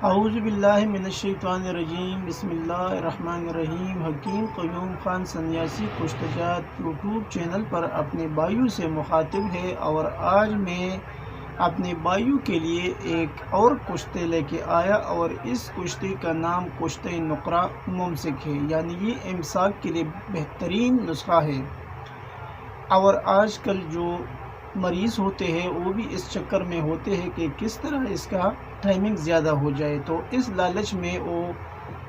اعوذ باللہ من الشیطان الرجیم، بسم اللہ الرحمن الرحیم۔ حکیم قیوم خان سنیاسی کشتجات یوٹیوب چینل پر اپنے بھائیوں سے مخاطب ہے، اور آج میں اپنے بھائیوں کے لیے ایک اور کشتے لے کے آیا، اور اس کشتے کا نام کشتے نقرہ ممسک ہے، یعنی یہ امساک کے لیے بہترین نسخہ ہے۔ اور آج کل جو مریض ہوتے ہیں وہ بھی اس چکر میں ہوتے ہیں کہ کس طرح اس کا ٹائمنگ زیادہ ہو جائے، تو اس لالچ میں وہ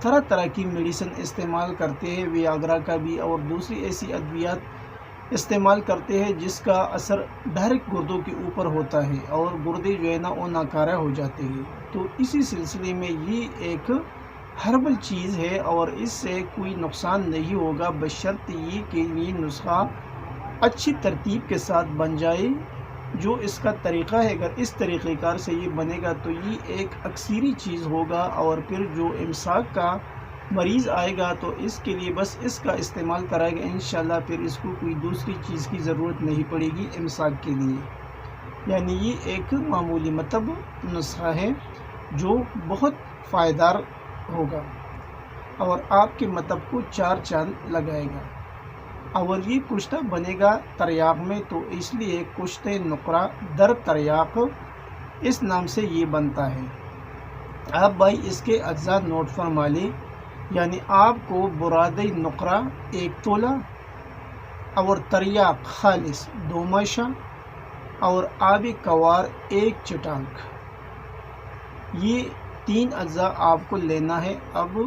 طرح طرح کی میڈیسن استعمال کرتے ہیں، ویاگرا کا بھی اور دوسری ایسی ادویات استعمال کرتے ہیں جس کا اثر ڈائریکٹ گردوں کے اوپر ہوتا ہے، اور گردے جو ہے نا وہ ناکارہ ہو جاتے ہیں۔ تو اسی سلسلے میں یہ ایک ہربل چیز ہے، اور اس سے کوئی نقصان نہیں ہوگا، بشرط یہ کہ یہ نسخہ اچھی ترتیب کے ساتھ بن جائے۔ جو اس کا طریقہ ہے، اگر اس طریقہ کار سے یہ بنے گا تو یہ ایک اکثیری چیز ہوگا، اور پھر جو امساک کا مریض آئے گا تو اس کے لیے بس اس کا استعمال کرائے گا انشاءاللہ، پھر اس کو کوئی دوسری چیز کی ضرورت نہیں پڑے گی امساک کے لیے۔ یعنی یہ ایک معمولی نسخہ ہے جو بہت فائدہ ہوگا، اور آپ کے کو چار چاند لگائے گا۔ اور یہ کشتہ بنے گا تریاق میں، تو اس لیے کشتے نقرہ در تریاق اس نام سے یہ بنتا ہے۔ آپ بھائی اس کے اجزاء نوٹ فرما لیں، یعنی آپ کو برادہ نقرہ 1 تولہ، اور تریاق خالص 2 ماشا، اور آب کوار 1 چٹانک، یہ 3 اجزاء آپ کو لینا ہے۔ اب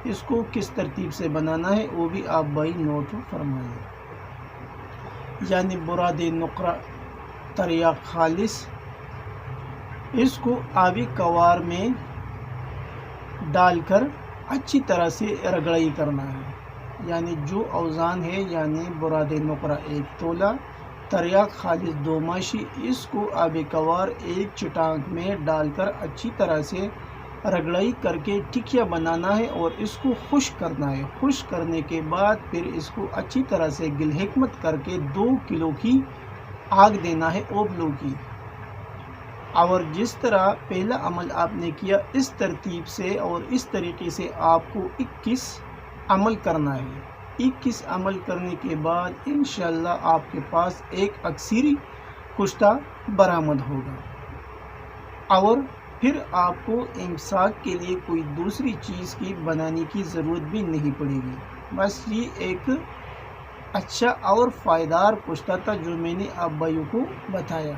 اس کو کس ترتیب سے بنانا ہے وہ بھی آپ بھائی نوٹ فرمائیں، یعنی براد نقرہ تریاق خالص، اس کو آبی کوار میں ڈال کر اچھی طرح سے رگڑائی کرنا ہے۔ یعنی جو اوزان ہے، یعنی براد نقرہ 1 تولہ، تریاق خالص 2 ماشی، اس کو آب کوار 1 چٹانک میں ڈال کر اچھی طرح سے رگڑائی کر کے ٹکیا بنانا ہے، اور اس کو خشک کرنا ہے۔ خشک کرنے کے بعد پھر اس کو اچھی طرح سے گل حکمت کر کے 2 کلو کی آگ دینا ہے، اوبلو کی۔ اور جس طرح پہلا عمل آپ نے کیا اس ترتیب سے اور اس طریقے سے آپ کو 21 عمل کرنا ہے۔ 21 عمل کرنے کے بعد انشاءاللہ آپ کے پاس ایک اکثیری کشتہ برآمد ہوگا، اور پھر آپ کو امساک کے لیے کوئی دوسری چیز کی بنانے کی ضرورت بھی نہیں پڑے گی۔ بس یہ ایک اچھا اور فائدار کشتہ تھا جو میں نے آپ بھائیوں کو بتایا۔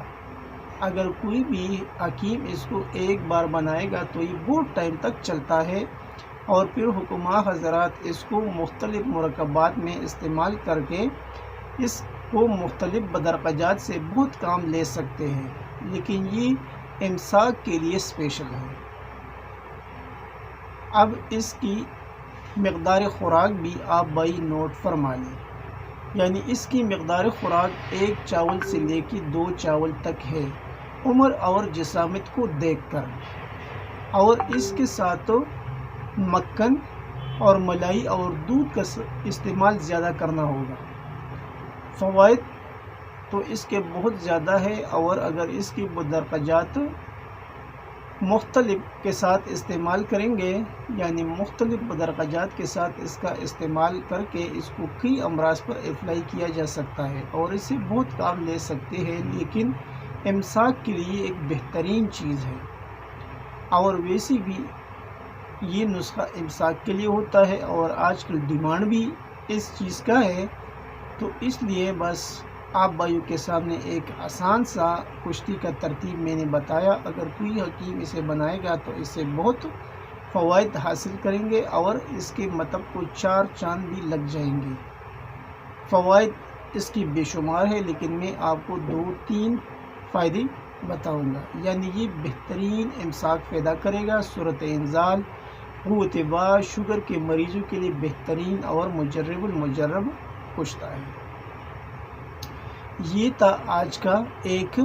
اگر کوئی بھی حکیم اس کو ایک بار بنائے گا تو یہ بہت ٹائم تک چلتا ہے، اور پھر حکماء حضرات اس کو مختلف مرکبات میں استعمال کر کے اس کو مختلف بدرقجات سے بہت کام لے سکتے ہیں، لیکن یہ امساک کے لیے اسپیشل ہے۔ اب اس کی مقدار خوراک بھی آپ بھائی نوٹ فرما لیں، یعنی اس کی مقدار خوراک 1 چاول سے لے کے 2 چاول تک ہے، عمر اور جسامت کو دیکھ کر، اور اس کے ساتھ مکھن اور ملائی اور دودھ کا استعمال زیادہ کرنا ہوگا۔ فوائد تو اس کے بہت زیادہ ہے، اور اگر اس کی بدرقجات مختلف کے ساتھ استعمال کریں گے، یعنی مختلف بدرقجات کے ساتھ اس کا استعمال کر کے اس کو کئی امراض پر اپلائی کیا جا سکتا ہے، اور اس سے بہت کام لے سکتے ہیں، لیکن امساک کے لیے ایک بہترین چیز ہے۔ اور ویسی بھی یہ نسخہ امساک کے لیے ہوتا ہے، اور آج کل ڈیمانڈ بھی اس چیز کا ہے، تو اس لیے بس آپ بھائیوں کے سامنے ایک آسان سا کشتی کا ترتیب میں نے بتایا۔ اگر کوئی حکیم اسے بنائے گا تو اس سے بہت فوائد حاصل کریں گے، اور اس کے کو 4 چاند بھی لگ جائیں گے۔ فوائد اس کی بے شمار ہے، لیکن میں آپ کو 2-3 فائدے بتاؤں گا۔ یعنی یہ بہترین امساک پیدا کرے گا، صورت انزال، قوت باش، شوگر کے مریضوں کے لیے بہترین اور مجرب المجرب کشتہ ہے۔ یہ تھا آج کا ایک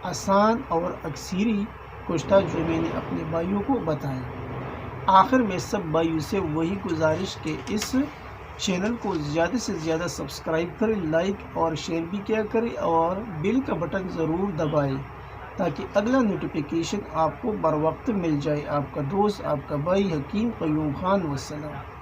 آسان اور اکثیری کشتہ جو میں نے اپنے بھائیوں کو بتایا۔ آخر میں سب بھائیوں سے وہی گزارش کہ اس چینل کو زیادہ سے زیادہ سبسکرائب کریں، لائک اور شیئر بھی کیا کریں، اور بیل کا بٹن ضرور دبائیں، تاکہ اگلا نوٹیفیکیشن آپ کو بر وقت مل جائے۔ آپ کا دوست، آپ کا بھائی حکیم قیوم خان، والسلام۔